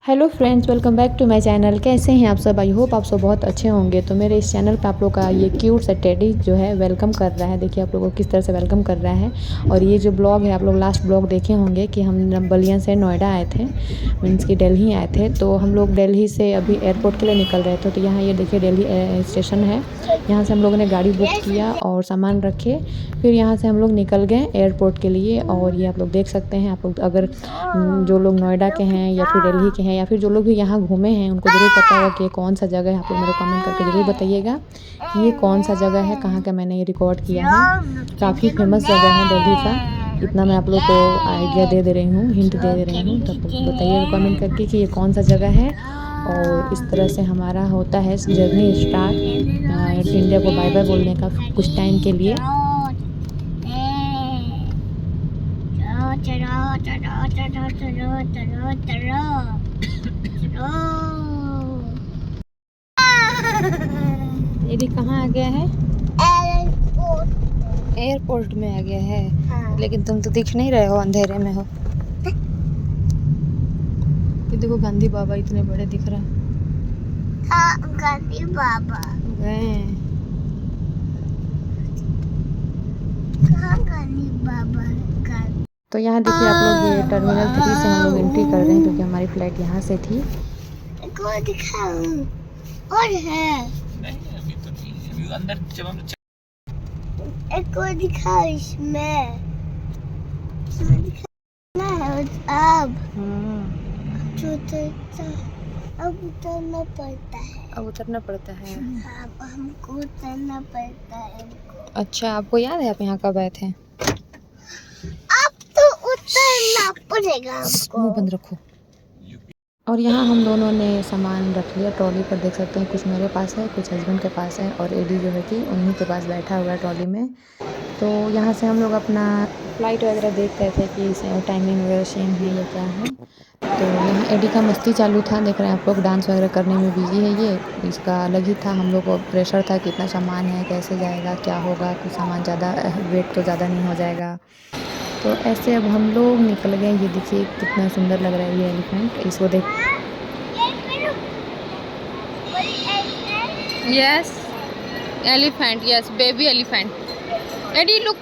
Hello friends, welcome back to my channel. कैसे हैं आप सब? आई होप आप सब बहुत अच्छे होंगे। तो मेरे इस चैनल पे आप लोग का ये क्यूट सा टेडी जो है वेलकम कर रहा है। देखिए आप लोगों को किस तरह से वेलकम कर रहा है। और ये जो ब्लॉग है, आप लोग लास्ट ब्लॉग देखे होंगे कि हम बलिया से नोएडा आए थे, मीन्स कि दिल्ली आए थे। तो हम लोग दिल्ली से अभी एयरपोर्ट के लिए निकल रहे थे। तो यहाँ ये देखिए दिल्ली स्टेशन है। यहाँ से हम लोगों ने गाड़ी बुक किया और सामान रखे, फिर यहाँ से हम लोग निकल गए एयरपोर्ट के लिए। और ये आप लोग देख सकते हैं। आप लोग अगर जो लोग नोएडा के हैं या फिर दिल्ली के हैं या फिर जो लोग भी यहाँ घूमे हैं, उनको ज़रूर पता होगा कि ये कौन सा जगह है। आप लोग मेरे को कमेंट करके ज़रूर बताइएगा कि ये कौन सा जगह है, कहाँ का मैंने ये रिकॉर्ड किया है। काफ़ी फेमस जगह है दिल्ली का। इतना मैं आप लोग को आइडिया दे रही हूँ, हिंट दे रही हूँ। तो बताइएगा कमेंट करके कि ये कौन सा जगह है। और इस तरह से हमारा होता है जर्नी स्टार्ट इंडिया को बाय बाय बोलने का कुछ टाइम के लिए। एडी कहाँ आ गया है? एयरपोर्ट में आ गया है। हाँ। लेकिन तुम तो दिख नहीं रहे हो, अंधेरे में हो। ये देखो गांधी बाबा इतने बड़े दिख रहे हैं। हाँ, गांधी बाबा गए। कहाँ गांधी बाबा है? तो यहाँ देखिए आप लोग, ये टर्मिनल 3 से हम लोग एंट्री कर रहे हैं क्योंकि हमारी फ्लाइट यहाँ से थी। को दिखाऊं और है नहीं अभी तो नहीं, अभी अंदर जब हम एक को दिखाओ इसमें दिखाना है। अब अब उतरना पड़ता है। अब उतरना पड़ता है। अब हमको उतरना पड़ता है। अच्छा, आपको याद है आप यहाँ कब आए थे? अब तो उतरना पड़ेगा हमको। मुंह बंद रखो। और यहाँ हम दोनों ने सामान रख लिया ट्रॉली पर। देख सकते हैं कुछ मेरे पास है, कुछ हस्बैंड के पास है, और एडी जो है कि उन्हीं के पास बैठा हुआ है ट्रॉली में। तो यहाँ से हम लोग अपना फ़्लाइट वगैरह देख रहे थे कि टाइमिंग वगैरह सेम है या क्या है। तो यहाँ एडी का मस्ती चालू था। देख रहे हैं आप लोग, डांस वगैरह करने में बिजी है ये। इसका अलग ही था। हम लोग को प्रेशर था कितना सामान है, कैसे जाएगा, क्या होगा, कुछ सामान ज़्यादा वेट तो ज़्यादा नहीं हो जाएगा। तो ऐसे अब हम लोग निकल गए। ये देखिए कितना सुंदर लग रहा है ये एलिफेंट। इसको देख। Yes elephant, yes baby elephant. एडी लुक।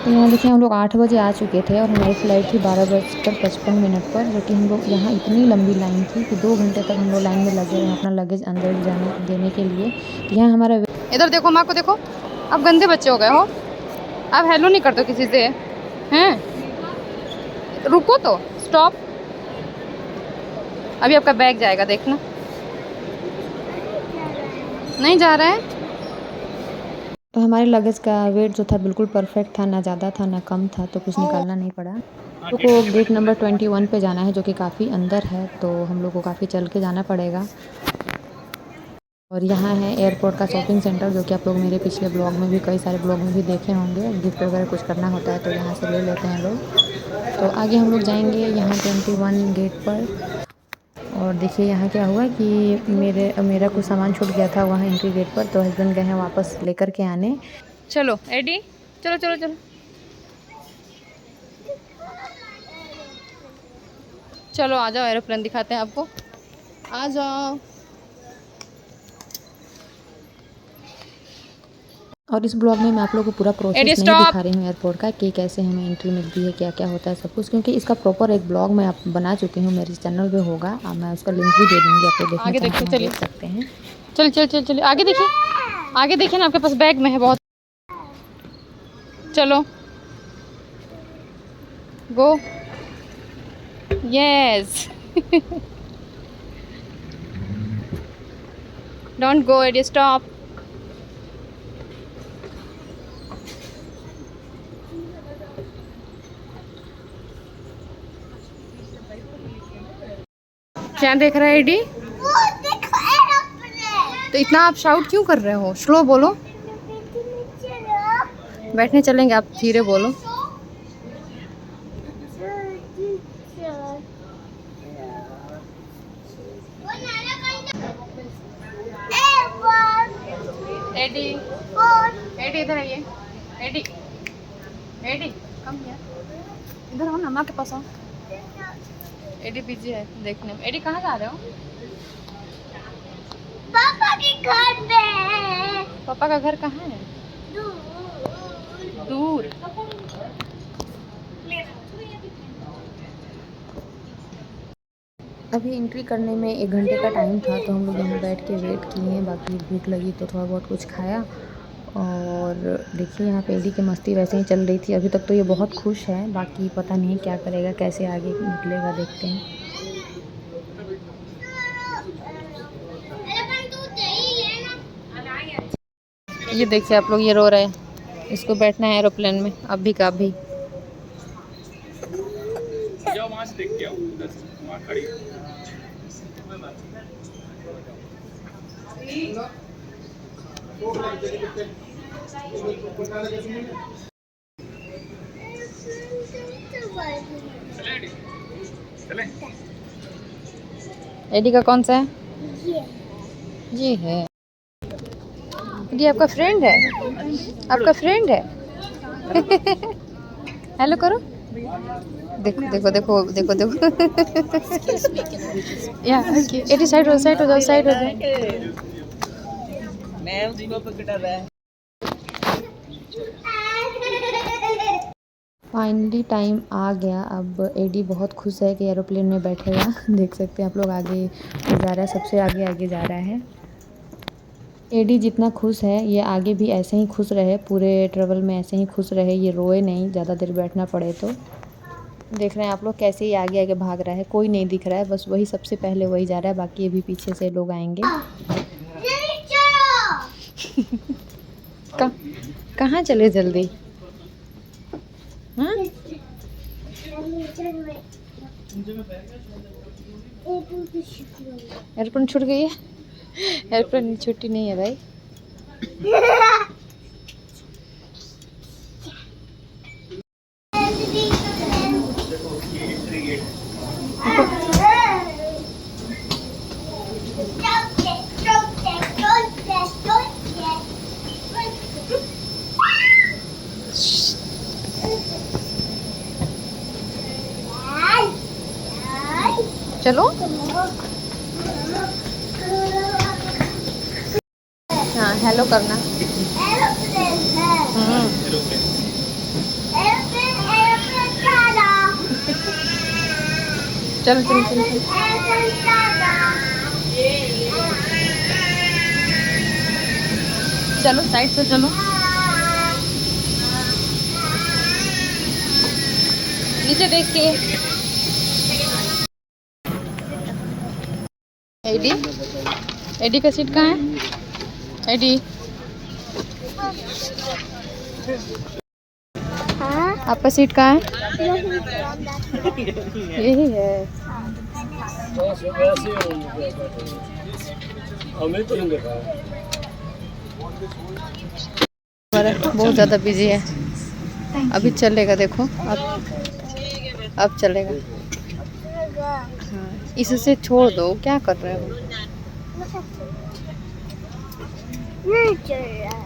तो यहाँ देखिए हम लोग 8 बजे आ चुके थे और हमारी फ़्लाइट थी 12:55 पर, जो कि हम लोग यहाँ इतनी लंबी लाइन थी कि 2 घंटे तक हम लोग लाइन में लगे रहे अपना लगेज अंदर जाने देने के लिए। तो यहाँ हमारा इधर देखो, माँ को देखो। अब गंदे बच्चे हो गए हो, अब हेलो नहीं करते किसी से हैं। रुको तो, स्टॉप। अभी आपका बैग जाएगा, देखना। नहीं जा रहा है। तो हमारे लगेज का वेट जो था बिल्कुल परफेक्ट था, ना ज़्यादा था ना कम था, तो कुछ निकालना नहीं पड़ा। तो को गेट नंबर 21 पे जाना है, जो कि काफ़ी अंदर है। तो हम लोग को काफ़ी चल के जाना पड़ेगा। और यहाँ है एयरपोर्ट का शॉपिंग सेंटर, जो कि आप लोग मेरे पिछले ब्लॉग में भी, कई सारे ब्लॉग में भी देखे होंगे। गिफ्ट वगैरह कुछ करना होता है तो यहाँ से ले लेते हैं लोग। तो आगे हम लोग जाएंगे यहाँ 21 गेट पर। और देखिए यहाँ क्या हुआ कि मेरा कुछ सामान छूट गया था वहाँ एंट्री गेट पर। तो हस्बैंड गए हैं वापस लेकर के आने। चलो एडी, चलो चलो चलो चलो, आ जाओ, एरोप्लेन दिखाते हैं आपको, आ जाओ। और इस ब्लॉग में मैं आप लोगों को पूरा प्रोसेस नहीं दिखा रही हूँ एयरपोर्ट का, कि कैसे हमें एंट्री मिलती है, क्या क्या होता है सब कुछ, क्योंकि इसका प्रॉपर एक ब्लॉग मैं आप बना चुकी हूँ, मेरे चैनल पे होगा। मैं उसका लिंक भी दे दूँगी, आप लोग देखना चाहें तो देख सकते हैं। चल चल चल चल आगे देखिए, आगे देखिए ना, आपके पास बैग में है बहुत। चलो go, yes. Don't go Eddie, stop. क्या देख रहा है एडी? तो इतना आप शाउट क्यों कर रहे हो? स्लो बोलो। बैठने चलेंगे, आप धीरे बोलो। एडी, एडी इधर आइए। एडी, एडी कम हियर, इधर आओ ना, माँ के पास आओ। एडी बिजी है देखने में। एडी कहाँ जा रहे हो? पापा के घर में। पापा का घर कहाँ है? दूर। अभी एंट्री करने में 1 घंटे का टाइम था, तो हम लोग यहाँ बैठ के वेट किए। बाकी भूख लगी तो थोड़ा बहुत कुछ खाया। और देखिए यहाँ पे एडी की मस्ती वैसे ही चल रही थी। अभी तक तो ये बहुत खुश है, बाकी पता नहीं क्या करेगा, कैसे आगे निकलेगा, देखते हैं। ये देखिए आप लोग, ये रो रहे हैं, इसको बैठना है एरोप्लेन में अभी का अभी। जाओ वहाँ से देख के आओ, उधर से, वहाँ खड़ी है। चले। एडी का कौन सा है? ये है। ये आपका फ्रेंड है? आपका फ्रेंड है? हेलो करो। देखो देखो देखो देखो देखो। या एडी साइड हो जाओ, साइड हो जाओ। मैं उसी को पकड़ रहा है। फाइनली टाइम आ गया। अब एडी बहुत खुश है कि एरोप्लेन में बैठेगा। देख सकते हैं आप लोग, आगे जा रहा है, सबसे आगे आगे जा रहा है। एडी जितना खुश है, ये आगे भी ऐसे ही खुश रहे, पूरे ट्रेवल में ऐसे ही खुश रहे, ये रोए नहीं ज़्यादा देर बैठना पड़े तो। देख रहे हैं आप लोग कैसे ही आगे आगे भाग रहा है, कोई नहीं दिख रहा है, बस वही सबसे पहले वही जा रहा है, बाकी अभी पीछे से लोग आएंगे। कहाँ चले जल्दी? हाँ एयरप्लेन छूट गई है? एयरप्लेन छुट्टी नहीं है भाई। चलो हाँ हेलो करना। चलो चलो चलो चलो साइड से चलो। नीचे देख के। एडी, एडी का सीट कहाँ है? एडी आपका सीट कहाँ है? यही है। बहुत ज़्यादा बिजी है, अभी चलेगा, देखो अब चलेगा। हाँ, इससे छोड़ दो, क्या कर रहे हो? नहीं चल रहा है।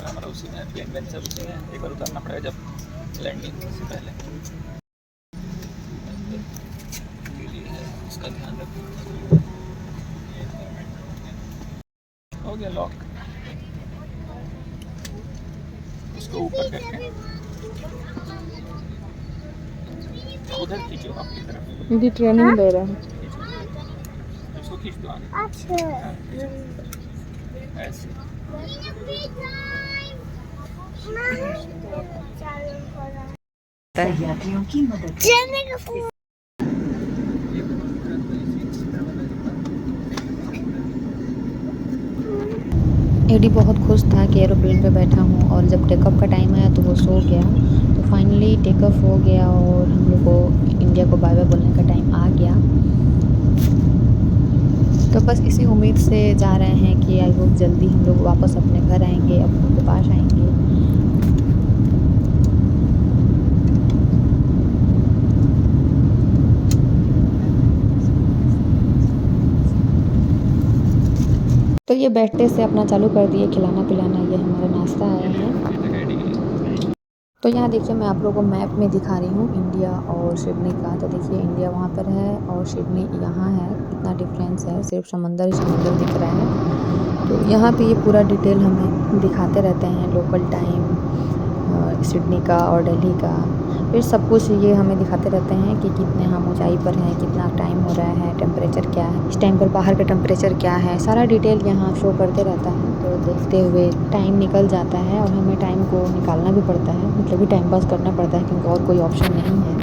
हमारा उसी में प्लेन वेन सब उसी में, एक बार उतारना पड़ेगा जब लैंडिंग से पहले। इसका ध्यान रखो। हो गया लॉक, इसको ऊपर करके उधर खींचो आपकी तरफ। ये ट्रेनिंग दे रहा है। इसको खींच दो आगे। अच्छा ऐसे यात्रियों की मदद चलने का फोन। एडी बहुत खुश था कि एरोप्लेन पे बैठा हूँ, और जब टेकअप का टाइम आया तो वो सो गया। तो फाइनली टेकअप हो गया और हम लोग को इंडिया को बाय बाय बोलने का टाइम आ गया। तो बस इसी उम्मीद से जा रहे हैं कि आई होप जल्दी हम लोग वापस अपने घर आएंगे, अपनों के पास आएंगे। तो ये बैठते से अपना चालू कर दिए खिलाना पिलाना। ये हमारा नाश्ता आया है। तो यहाँ देखिए मैं आप लोगों को मैप में दिखा रही हूँ इंडिया और सिडनी का। तो देखिए इंडिया वहाँ पर है और सिडनी यहाँ है, कितना डिफरेंस है, सिर्फ समंदर ही समंदर दिख रहा है। तो यहाँ पे ये पूरा डिटेल हमें दिखाते रहते हैं, लोकल टाइम सिडनी का और दिल्ली का, फिर सब कुछ ये हमें दिखाते रहते हैं कि कितने हम ऊंचाई पर हैं, कितना टाइम हो रहा है, टेम्परेचर क्या है, इस टाइम पर बाहर का टेम्परेचर क्या है, सारा डिटेल यहाँ शो करते रहता है। तो देखते हुए टाइम निकल जाता है और हमें टाइम को निकालना भी पड़ता है, मतलब कि टाइम पास करना पड़ता है क्योंकि और कोई ऑप्शन नहीं है।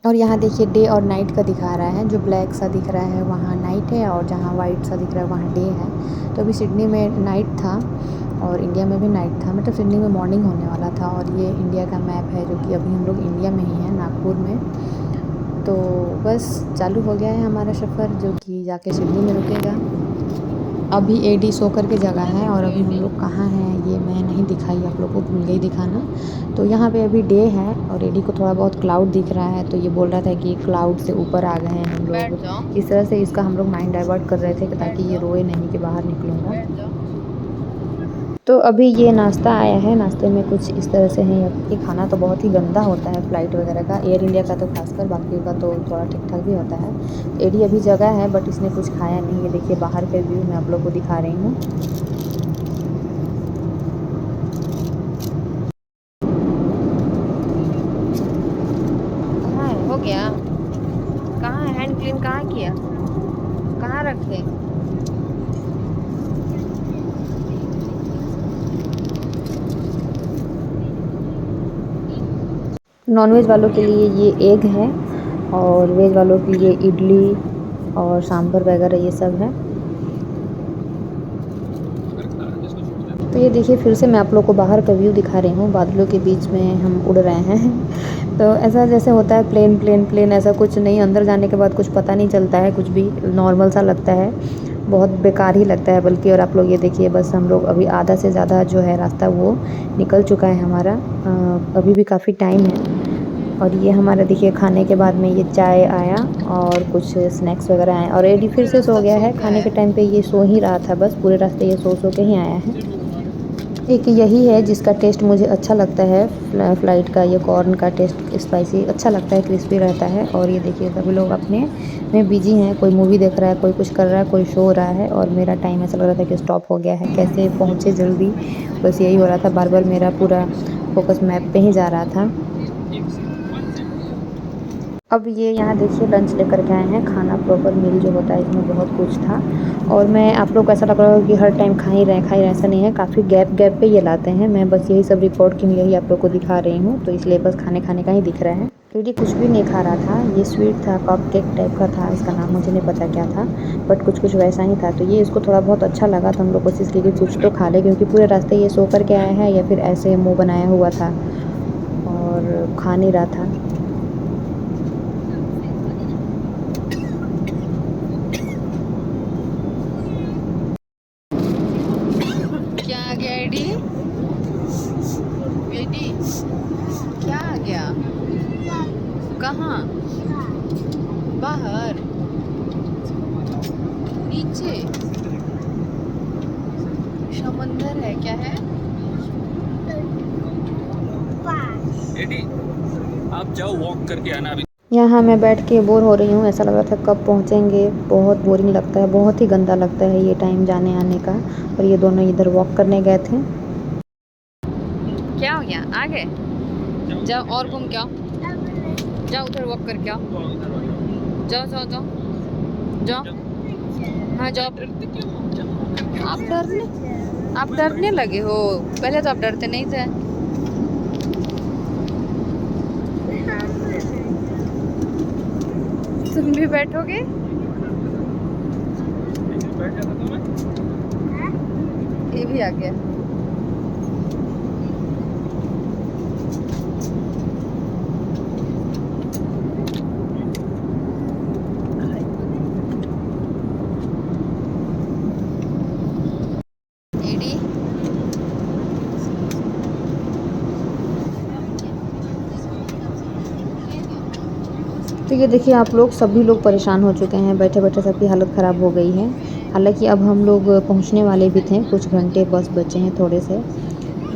और यहाँ देखिए डे और नाइट का दिखा रहा है, जो ब्लैक सा दिख रहा है वहाँ नाइट है और जहाँ वाइट सा दिख रहा है वहाँ डे है। तो अभी सिडनी में नाइट था और इंडिया में भी नाइट था, मतलब सिडनी में मॉर्निंग होने वाला था। और ये इंडिया का मैप है जो कि अभी हम लोग इंडिया में ही हैं, नागपुर में। तो बस चालू हो गया है हमारा सफ़र, जो कि जाके सिडनी में रुकेगा। अभी एडी सो करके जगह है और अभी हम लोग कहाँ हैं ये मैं नहीं दिखाई, आप लोग को भूल गई दिखाना। तो यहाँ पे अभी डे है और एडी को थोड़ा बहुत क्लाउड दिख रहा है, तो ये बोल रहा था कि क्लाउड से ऊपर आ गए हैं हम लोग। इस तरह से इसका हम लोग माइंड डाइवर्ट कर रहे थे ताकि ये रोए नहीं कि बाहर निकलूँगा। तो अभी ये नाश्ता आया है, नाश्ते में कुछ इस तरह से है। ये खाना तो बहुत ही गंदा होता है फ़्लाइट वगैरह का, एयर इंडिया का तो खासकर, बाकी का तो थोड़ा ठीक ठाक भी होता है। एडी अभी जगह है बट इसने कुछ खाया नहीं। ये देखिए बाहर का व्यू मैं आप लोग को दिखा रही हूँ। कहाँ है, हो गया? कहाँ है हैंड क्लीन, कहाँ किया, कहाँ रखे? नॉनवेज वालों के लिए ये एग है और वेज वालों के लिए इडली और सांभर वगैरह ये सब है। तो ये देखिए फिर से मैं आप लोग को बाहर का व्यू दिखा रही हूँ, बादलों के बीच में हम उड़ रहे हैं। तो ऐसा जैसे होता है प्लेन प्लेन प्लेन, ऐसा कुछ नहीं, अंदर जाने के बाद कुछ पता नहीं चलता है, कुछ भी नॉर्मल सा लगता है, बहुत बेकार ही लगता है बल्कि। और आप लोग ये देखिए बस हम लोग अभी आधा से ज़्यादा जो है रास्ता वो निकल चुका है हमारा, अभी भी काफ़ी टाइम है। और ये हमारा देखिए खाने के बाद में ये चाय आया और कुछ स्नैक्स वगैरह आए और एडी फिर से सो गया है। खाने के टाइम पे ये सो ही रहा था, बस पूरे रास्ते ये सो के ही आया है। एक यही है जिसका टेस्ट मुझे अच्छा लगता है, फ़्लाइट का ये कॉर्न का टेस्ट स्पाइसी अच्छा लगता है, क्रिस्पी रहता है। और ये देखिए सभी लोग अपने में बिजी हैं, कोई मूवी देख रहा है, कोई कुछ कर रहा है, कोई सो रहा है। और मेरा टाइम ऐसा लग रहा था कि स्टॉप हो गया है, कैसे पहुँचे जल्दी, बस यही हो रहा था, बार बार मेरा पूरा फोकस मैप पे ही जा रहा था। अब ये यहाँ देखिए लंच लेकर के आए हैं, खाना प्रॉपर मील जो होता है इसमें बहुत कुछ था। और मैं आप लोग को ऐसा लग रहा होगा कि हर टाइम खा ही रहे, ऐसा नहीं है, काफ़ी गैप गैप पे ये लाते हैं। मैं बस यही सब रिकॉर्ड के लिए ही आप लोग को दिखा रही हूँ, तो इसलिए बस खाने का ही दिख रहा है। क्योंकि कुछ भी नहीं खा रहा था, ये स्वीट था, कप केक टाइप का था, इसका नाम मुझे नहीं पता क्या था, बट कुछ वैसा ही था। तो ये इसको थोड़ा बहुत अच्छा लगा तो हम लोग कोशिश की कि कुछ तो खा ले, क्योंकि पूरे रास्ते ये सो कर के आया है या फिर ऐसे मुँह बनाया हुआ था और खा नहीं रहा था। क्या आ गया एडी? एडी क्या आ गया? कहाँ? बाहर? नीचे? समंदर है क्या है? एडी आप जाओ वॉक करके आना अभी। यहाँ मैं बैठ के बोर हो रही हूँ, ऐसा लग रहा था कब पहुँचेंगे, बहुत बोरिंग लगता है, बहुत ही गंदा लगता है ये टाइम जाने आने का। और ये दोनों इधर वॉक करने गए थे। क्या हो गया, आ गए? जाओ और घूम के आओ, जाओ उधर वॉक करके आओ, जाओ जाओ जाओ जाओ, हाँ जाओ। आप डरने लगे हो, पहले तो आप डरते नहीं थे। तुम भी बैठोगे? ये भी आ गया। एडी तो तो ये देखिए आप लोग, सभी लोग परेशान हो चुके हैं, बैठे बैठे सबकी हालत ख़राब हो गई है। हालांकि अब हम लोग पहुंचने वाले भी थे, कुछ घंटे बस बचे हैं थोड़े से,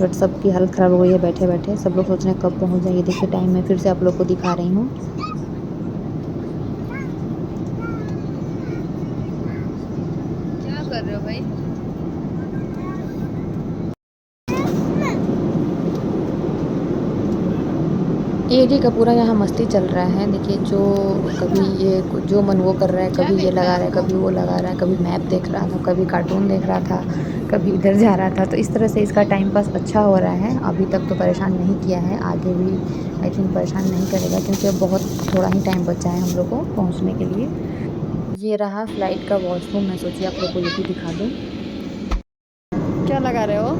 बट सबकी हालत ख़राब हो गई है बैठे बैठे। सब लोग सोच रहे हैं कब पहुंच जाएंगे। देखिए टाइम मैं फिर से आप लोग को दिखा रही हूँ। क्या कर रहे हो भाई? एडी का पूरा यहाँ मस्ती चल रहा है। देखिए जो कभी ये जो मन वो कर रहा है, कभी ये लगा रहा है, कभी वो लगा रहा है, कभी मैप देख रहा था, कभी कार्टून देख रहा था, कभी इधर जा रहा था। तो इस तरह से इसका टाइम पास अच्छा हो रहा है। अभी तक तो परेशान नहीं किया है, आगे भी आई थिंक परेशान नहीं करेगा, क्योंकि अब बहुत थोड़ा ही टाइम बचा है हम लोग को पहुँचने के लिए। ये रहा फ्लाइट का वॉशरूम। मैं सोची आप लोग को ये भी दिखा दूँ। क्या लगा रहे हो?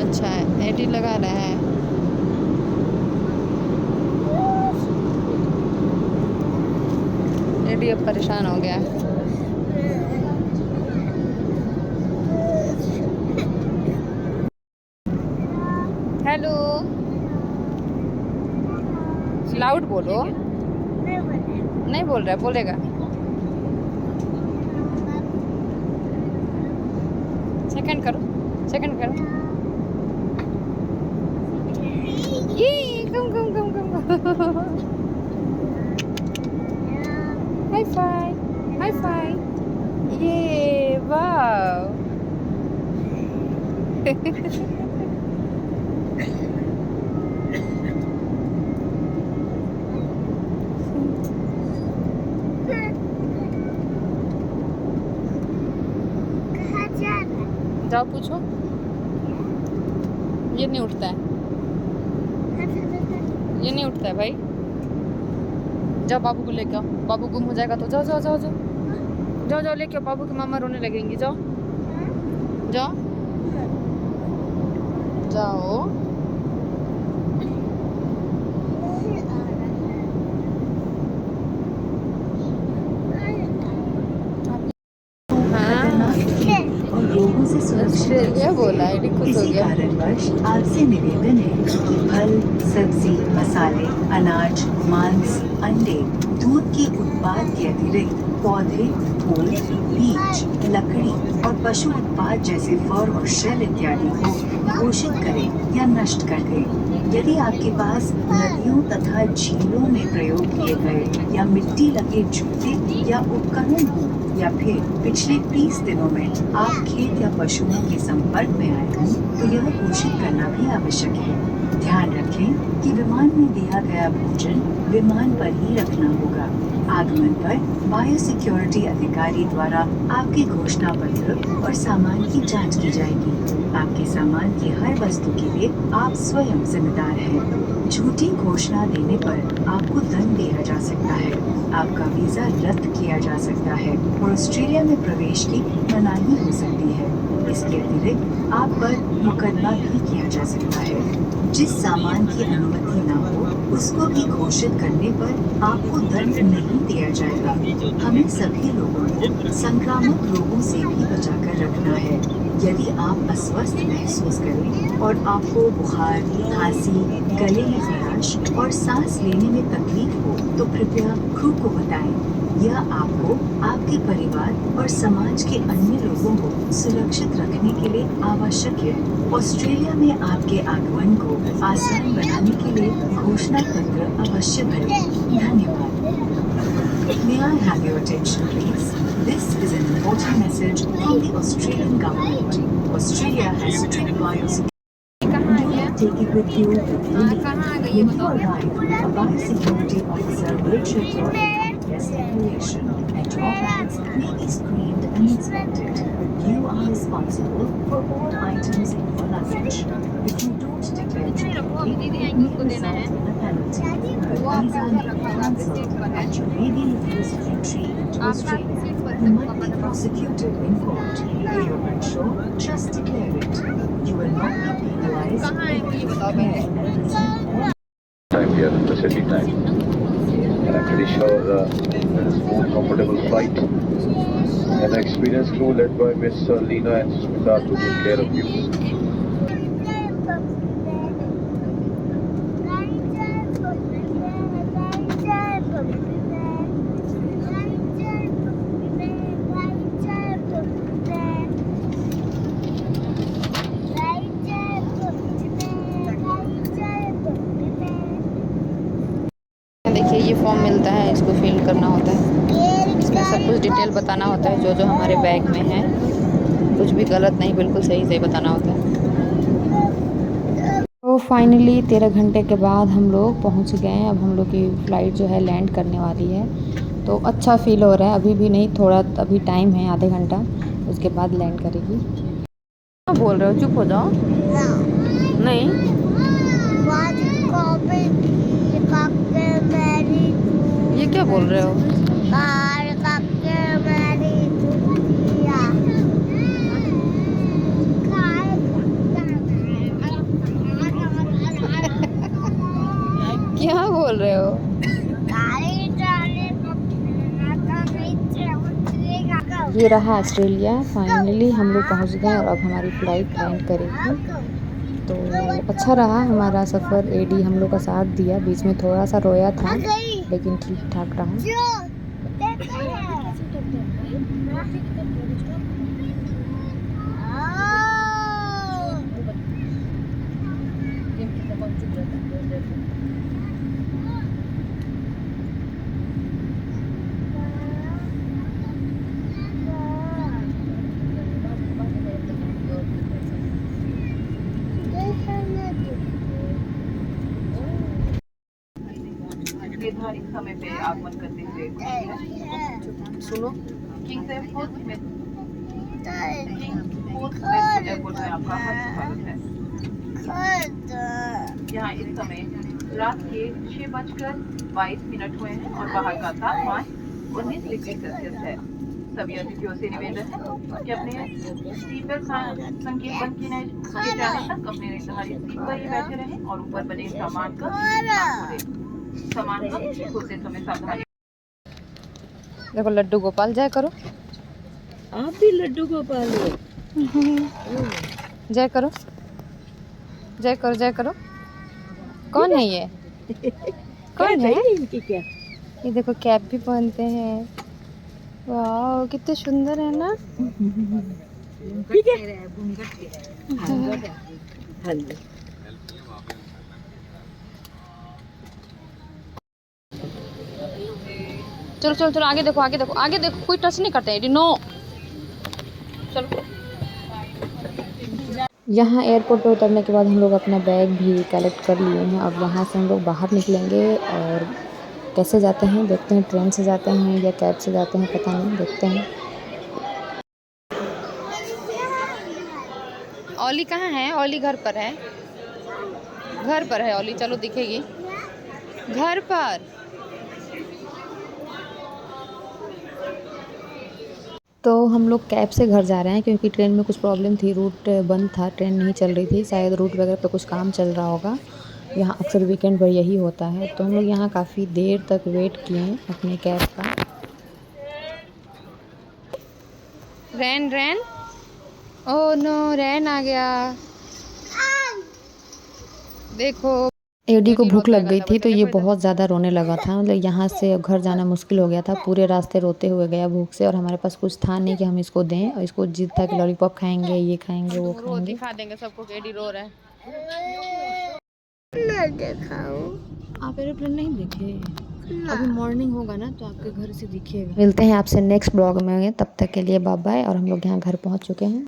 अच्छा है, एडी लगा रहा है। एडी अब परेशान हो गया। हेलो, लाउड बोलो। नहीं बोल रहा है, बोलेगा। सेकंड करो, सेकंड करो। ये come come come come. High five, high five. ये वाह। कहाँ जा रहा है? जाओ पूछो। ये नहीं उठता है, ये नहीं उठता है भाई। जाओ बाबू को लेके आओ, बाबू गुम हो जाएगा तो। जाओ जाओ जाओ जाओ जाओ जाओ लेके आओ, बाबू की मामा रोने लगेंगी। जाओ जाओ जाओ। और रोगों से सुरक्षित ऑस्ट्रेलिया बोला है, खुश हो इसी गया। कारणवश आपसे निवेदन है कि फल, सब्जी, मसाले, अनाज, मांस, अंडे, दूध के उत्पाद के अतिरिक्त पौधे, फूल, बीज, लकड़ी और पशु उत्पाद जैसे फर और शेल इत्यादि को घोषित करें या नष्ट कर दें। यदि आपके पास नदियों तथा झीलों में प्रयोग किए गए या मिट्टी लगे जूते या उपकरण हो, या फिर पिछले 30 दिनों में आप खेत या पशुओं के संपर्क में आए हों, तो यह घोषित करना भी आवश्यक है। ध्यान रखें कि विमान में दिया गया भोजन विमान पर ही रखना होगा। आगमन पर बायोसिक्योरिटी अधिकारी द्वारा आपके घोषणा पत्र और सामान की जांच की जाएगी। आपके सामान की हर वस्तु के लिए आप स्वयं जिम्मेदार हैं। झूठी घोषणा देने पर आपको दंड दिया जा सकता है, आपका वीजा रद्द किया जा सकता है और ऑस्ट्रेलिया में प्रवेश की मनाही हो सकती है। इसके अतिरिक्त आप पर मुकदमा भी किया जा सकता है। जिस सामान की अनुमति न हो उसको भी घोषित करने पर आपको दंड नहीं दिया जाएगा। हमें सभी लोगों को संक्रामक रोगों से भी बचाकर रखना है। यदि आप अस्वस्थ महसूस करें और आपको बुखार, खांसी, गले में खराश और सांस लेने में तकलीफ हो तो कृपया क्रू को बताएं। यह आपको, आपके परिवार और समाज के अन्य लोगों को सुरक्षित रखने के लिए आवश्यक है। ऑस्ट्रेलिया में आपके आगमन को आसान बनाने के लिए घोषणा पत्र अवश्य भरें। धन्यवाद। May I have your attention, please? This is an important message from the Australian government. Australia has strict biosecurity. Take it with you. When you arrive, a biosecurity officer will check your guest declaration, and your bags may be screened and inspected. You are responsible for all items in your luggage. If you don't declare security, it may result in a penalty. The visa may be cancelled, and you may be refused entry into Australia. You might be prosecuted in court. If you're unsure, just declare it. You will not be penalized if you declare everything or time here, the city time. And I'm pretty sure there is more comfortable flight. An experienced crew led by Miss Lina and Smita to take care of you. होता है, इसको fill करना होता है। इसमें सब कुछ detail बताना होता है, जो जो हमारे बैग में है, कुछ भी गलत नहीं, बिल्कुल सही सही बताना होता है। तो फाइनली 13 घंटे के बाद हम लोग पहुंच गए हैं। अब हम लोग की फ़्लाइट जो है लैंड करने वाली है, तो अच्छा फील हो रहा है। अभी भी नहीं, थोड़ा अभी टाइम है, आधे घंटा, उसके बाद लैंड करेगी। क्या बोल रहे हो, चुप हो जाओ। नहीं ये क्या बोल रहे हो? क्या बोल रहे हो? ये रहा ऑस्ट्रेलिया। फाइनली हम लोग पहुंच गए और अब हमारी फ़्लाइट लैंड करेगी। तो अच्छा रहा हमारा सफ़र। एडी हम लोग का साथ दिया, बीच में थोड़ा सा रोया था, लेकिन ठीक ठाक रहा। निर्धारित समय पे आगमन करते हुए सुनो, किंग्स एयरपोर्ट में एयरपोर्ट में आपका हार्दिक स्वागत है। यहाँ इस समय रात के 6:22 हुए हैं और बाहर का तापमान 19 डिग्री सेल्सियस है। सभी अतिथियों से निवेदन है कि अपने सीट बेल्ट संकेत बंद किए जाने तक अपने निर्धारित सीट पर ही बैठे रहें और ऊपर बने सामान का खोलते समय सावधानी। देखो लड्डू गोपाल, जय करो। आप भी लड्डू गोपाल हो। जय करो, जय करो, जय करो। कौन है ये? कौन है? इनकी क्या? ये देखो कैप भी पहनते हैं। वाह कितने सुंदर है ना। ठीक है। हाँ जी। चलो चलो चलो, आगे देखो, आगे देखो, आगे देखो, कोई टच नहीं करते हैं। नो चलो। यहाँ एयरपोर्ट पर उतरने के बाद हम लोग अपना बैग भी कलेक्ट कर लिए हैं। अब वहाँ से हम लोग बाहर निकलेंगे और कैसे जाते हैं देखते हैं। ट्रेन से जाते हैं या कैब से जाते हैं, पता नहीं, देखते हैं। ओली कहाँ है? ओली घर पर है, घर पर है ओली। चलो दिखेगी घर पर। तो हम लोग कैब से घर जा रहे हैं क्योंकि ट्रेन में कुछ प्रॉब्लम थी, रूट बंद था, ट्रेन नहीं चल रही थी, शायद रूट वगैरह पे कुछ काम चल रहा होगा। यहाँ अक्सर वीकेंड पर यही होता है। तो हम लोग यहाँ काफ़ी देर तक वेट किए अपने कैब का। रैन रैन, ओह नो, रैन आ गया। देखो एडी को भूख लग गई थी तो ये बहुत ज़्यादा रोने लगा था। मतलब यहाँ से घर जाना मुश्किल हो गया था, पूरे रास्ते रोते हुए गया भूख से। और हमारे पास कुछ था नहीं कि हम इसको दें, और इसको जिद था कि लॉलीपॉप खाएंगे, ये खाएंगे, वो खाएंगे। दिखा देंगे सबको कि एडी रो रहा है। आप एरोप्लेन नहीं देखे? अभी मॉर्निंग होगा ना तो आपके घर से दिखेगा। मिलते हैं आपसे नेक्स्ट ब्लॉग में, तब तक के लिए बाय बाय। और हम लोग यहाँ घर पहुँच चुके हैं।